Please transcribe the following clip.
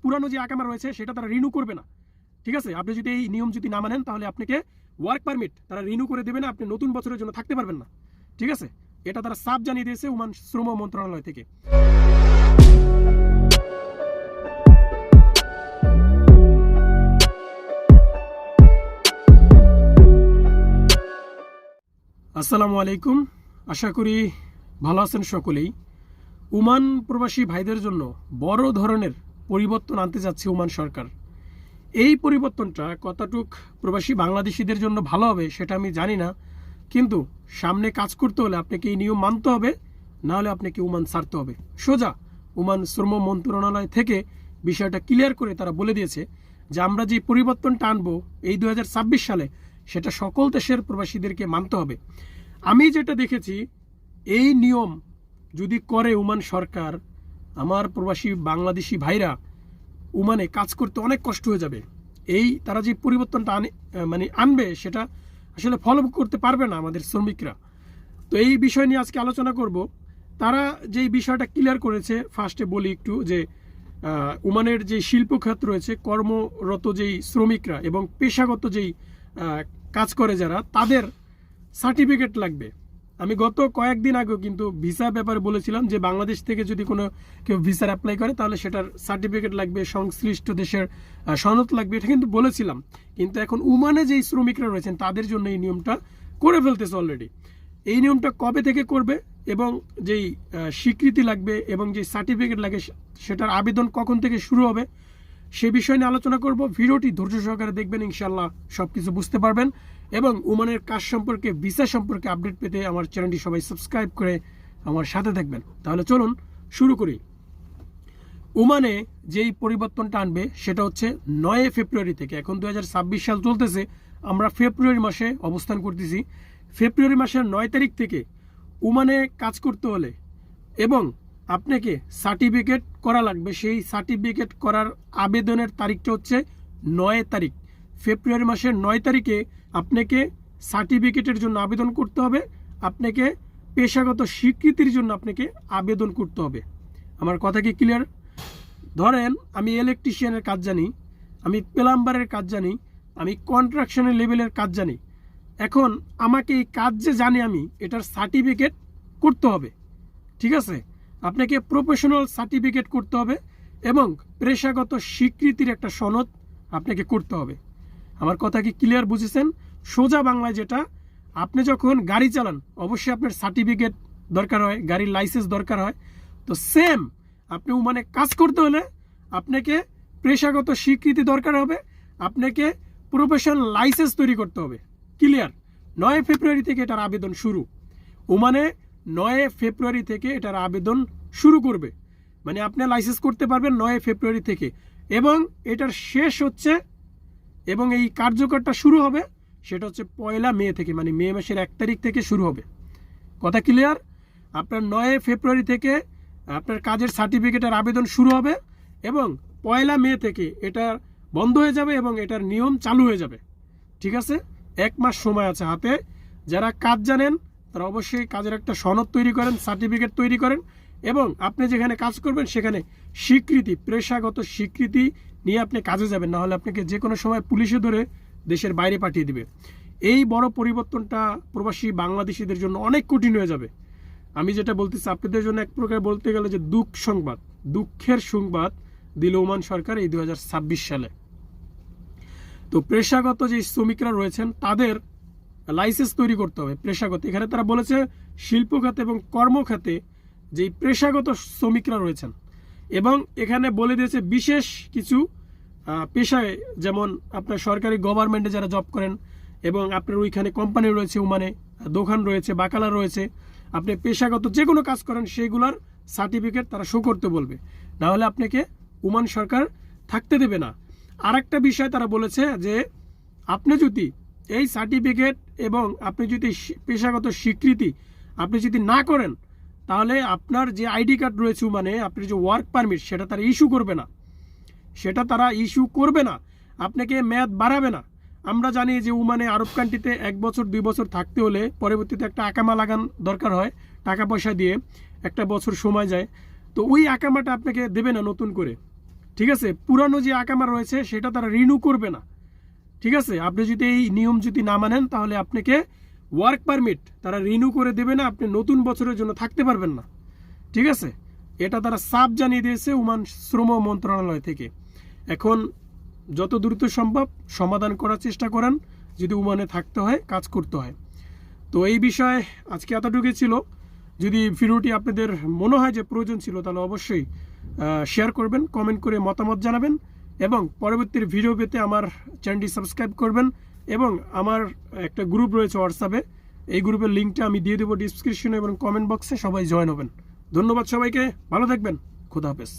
পুরানো যে আকামা রয়েছে সেটা তারা রিনিউ করবে না। ঠিক আছে, আপনি যদি এই নিয়ম যদি না মানেন তাহলে আপনাকে ওয়ার্ক পারমিট তারা রিনিউ করে দেবে না, আপনি নতুন বছরের জন্য থাকতে পারবেন না। ঠিক আছে, এটা তারা সাফ জানিয়ে দিয়েছে ওমান শ্রম মন্ত্রণালয় থেকে। আসসালামু আলাইকুম, আশা করি ভালো আছেন সকলেই। ওমান প্রবাসী ভাইদের জন্য বড় ধরনের পরিবর্তন আনতে যাচ্ছে ওমান সরকার। এই পরিবর্তনটা কতটুক প্রবাসী বাংলাদেশিদের জন্য ভালো হবে সেটা আমি জানি না, কিন্তু সামনে কাজ করতে হলে আপনাকে এই নিয়ম মানতে হবে, না হলে আপনাকে ওমান ছাড়তে হবে। সোজা ওমান শ্রম মন্ত্রণালয় থেকে বিষয়টা ক্লিয়ার করে তারা বলে দিয়েছে যে আমরা যে পরিবর্তনটা আনবো এই 2026 সালে সেটা সকল দেশের প্রবাসীদেরকে মানতে হবে। আমি যেটা দেখেছি, এই নিয়ম যদি করে ওমান সরকার, আমার প্রবাসী বাংলাদেশি ভাইরা ওমানে কাজ করতে অনেক কষ্ট হয়ে যাবে। এই তারা যে পরিবর্তনটা আনবে সেটা আসলে ফলো করতে পারবে না আমাদের শ্রমিকরা। তো এই বিষয় নিয়ে আজকে আলোচনা করব। তারা যেই বিষয়টা ক্লিয়ার করেছে, ফার্স্টে বলি একটু যে ওমানের যে শিল্প খাত রয়েছে, কর্মরত যেই শ্রমিকরা এবং পেশাগত যেই কাজ করে যারা, তাদের সার্টিফিকেট লাগবে। আমি গত কয়েকদিন আগেও কিন্তু ভিসা ব্যাপারে বলেছিলাম যে বাংলাদেশ থেকে যদি কোনো কেউ ভিসার অ্যাপ্লাই করে তাহলে সেটার সার্টিফিকেট লাগবে, সংশ্লিষ্ট দেশের সনদ লাগবে, এটা কিন্তু বলেছিলাম। কিন্তু এখন ওমানে যেই শ্রমিকরা রয়েছেন তাদের জন্য এই নিয়মটা করে ফেলতেছে অলরেডি। এই নিয়মটা কবে থেকে করবে এবং যেই স্বীকৃতি লাগবে এবং যে সার্টিফিকেট লাগে সেটার আবেদন কখন থেকে শুরু হবে সে বিষয় নিয়ে আলোচনা করব। ভিডিওটি ধৈর্য সহকারে দেখবেন, ইনশাল্লাহ সব কিছু বুঝতে পারবেন। এবং ওমানের কাজ সম্পর্কে, ভিসা সম্পর্কে আপডেট পেতে আমার চ্যানেলটি সবাই সাবস্ক্রাইব করে আমার সাথে থাকবেন। তাহলে চলুন শুরু করি। ওমানে যেই পরিবর্তনটা আনবে সেটা হচ্ছে 9 ফেব্রুয়ারি থেকে। এখন 2026 সাল চলতেছে, আমরা ফেব্রুয়ারি মাসে অবস্থান করতেছি। ফেব্রুয়ারি মাসের 9 তারিখ থেকে ওমানে কাজ করতে হলে এবং আপনাকে সার্টিফিকেট করা লাগবে। সেই সার্টিফিকেট করার আবেদনের তারিখটা হচ্ছে 9 তারিখ। ফেব্রুয়ারি মাসের 9 তারিখে আপনাকে সার্টিফিকেটের জন্য আবেদন করতে হবে, আপনাকে পেশাগত স্বীকৃতির জন্য আপনাকে আবেদন করতে হবে। আমার কথা কি ক্লিয়ার? ধরেন আমি ইলেকট্রিশিয়ানের কাজ জানি, আমি প্লাম্বারের কাজ জানি, আমি কন্ট্রাকশনের লেভেলের কাজ জানি। এখন আমাকে এই কাজ যে জানি আমি, এটার সার্টিফিকেট করতে হবে। ঠিক আছে, আপনাকে প্রফেশনাল সার্টিফিকেট করতে হবে এবং পেশাগত স্বীকৃতির একটা সনদ আপনাকে করতে হবে। আমার কথা কি ক্লিয়ার বুঝেছেন? সোজা বাংলায় যেটা, আপনি যখন গাড়ি চালান অবশ্যই আপনার সার্টিফিকেট দরকার হয়, গাড়ির লাইসেন্স দরকার হয়। তো সেম আপনি ওমানে কাজ করতে হলে আপনাকে পেশাগত স্বীকৃতি দরকার হবে, আপনাকে প্রফেশনাল লাইসেন্স তৈরি করতে হবে। ক্লিয়ার? 9 ফেব্রুয়ারি থেকে এটার আবেদন শুরু। ওমানে 9 ফেব্রুয়ারি থেকে এটার আবেদন শুরু করবে, মানে আপনি লাইসেন্স করতে পারবেন 9 ফেব্রুয়ারি থেকে। এবং এটার শেষ হচ্ছে এবং এই কার্যকরটা শুরু হবে সেটা হচ্ছে 1 মে থেকে, মানে মে মাসের 1 তারিখ থেকে শুরু হবে। কথা ক্লিয়ার? আপনার 9 ফেব্রুয়ারি থেকে আপনার কাজের সার্টিফিকেটের আবেদন শুরু হবে এবং 1 মে থেকে এটা বন্ধ হয়ে যাবে এবং এটার নিয়ম চালু হয়ে যাবে। ঠিক আছে, 1 মাস সময় আছে হাতে। যারা কাজ জানেন তারা অবশ্যই কাজের একটা সনদ তৈরি করেন, সার্টিফিকেট তৈরি করেন এবং আপনি যেখানে কাজ করবেন সেখানে স্বীকৃতি, পেশাগত স্বীকৃতি নিয়ে আপনি কাজে যাবেন, না হলে আপনাকে যে কোনো সময় পুলিশে ধরে দেশের বাইরে পাঠিয়ে দিবে। এই বড় পরিবর্তনটা প্রবাসী বাংলাদেশিদের জন্য অনেক কঠিন হয়ে যাবে। আমি যেটা বলতেছি আপনাদের জন্য এক প্রকার বলতে গেলে যে দুঃখের সংবাদ দিল ওমান সরকার এই 2026 সালে। তো পেশাগত যে শ্রমিকরা রয়েছেন তাদের লাইসেন্স তৈরি করতে হবে পেশাগত। এখানে তারা বলেছে শিল্প খাতে এবং কর্মখাতে যেই পেশাগত শ্রমিকরা রয়েছেন, এবং এখানে বলে দিয়েছে বিশেষ কিছু পেশায়, যেমন আপনার সরকারি গভর্নমেন্টে যারা জব করেন এবং আপনার ওইখানে কোম্পানি রয়েছে, ওমানে দোকান রয়েছে, বাকালা রয়েছে, আপনি পেশাগত যে কোনো কাজ করেন সেইগুলোর সার্টিফিকেট তারা শো করতে বলবে, না হলে আপনাকে ওমান সরকার থাকতে দেবে না। আর একটা বিষয় তারা বলেছে যে আপনি যদি এই সার্টিফিকেট এবং আপনি যদি পেশাগত স্বীকৃতি আপনি যদি না করেন তাহলে আপনার যে আইডি কার্ড রয়েছে মানে আপনার যে ওয়ার্ক পারমিট সেটা তারা ইস্যু করবে না, আপনাকে মেয়াদ বাড়াবে না। আমরা জানি যে ওমানে আরব কান্ট্রিতে 1 বছর 2 বছর থাকতে হলে পরবর্তীতে একটা আকামা লাগান দরকার হয়, টাকা পয়সা দিয়ে 1 বছর সময় যায়। তো ওই আকামাটা আপনাকে দেবে না নতুন করে। ঠিক আছে, পুরানো যে আকামা রয়েছে সেটা তারা রিনিউ করবে না। ঠিক আছে, আপনি যদি এই নিয়ম যদি না মানেন তাহলে আপনাকে ওয়ার্ক পারমিট তারা রিনিউ করে দেবে না, আপনি নতুন বছরের জন্য থাকতে পারবেন না। ঠিক আছে, এটা তারা সাফ জানিয়ে দিয়েছে ওমান শ্রম মন্ত্রণালয় থেকে। এখন যত দ্রুত সম্ভব সমাধান করার চেষ্টা করেন, যদি ওমানে থাকতে হয়, কাজ করতে হয়। তো এই বিষয়ে আজকে এতটুকুই ছিল। যদি ভিডিওটি আপনাদের মনে হয় যে প্রয়োজন ছিল তাহলে অবশ্যই শেয়ার করবেন, কমেন্ট করে মতামত জানাবেন এবং পরবর্তী ভিডিও পেতে আমার চ্যানেলটি সাবস্ক্রাইব করবেন। এবং আমার একটা গ্রুপ রয়েছে হোয়াটসঅ্যাপে, এই গ্রুপের লিঙ্কটা আমি দিয়ে দেবো ডিসক্রিপশনে এবং কমেন্ট বক্সে, সবাই জয়েন হবেন। ধন্যবাদ সবাইকে, ভালো থাকবেন, খোদা হাফেজ।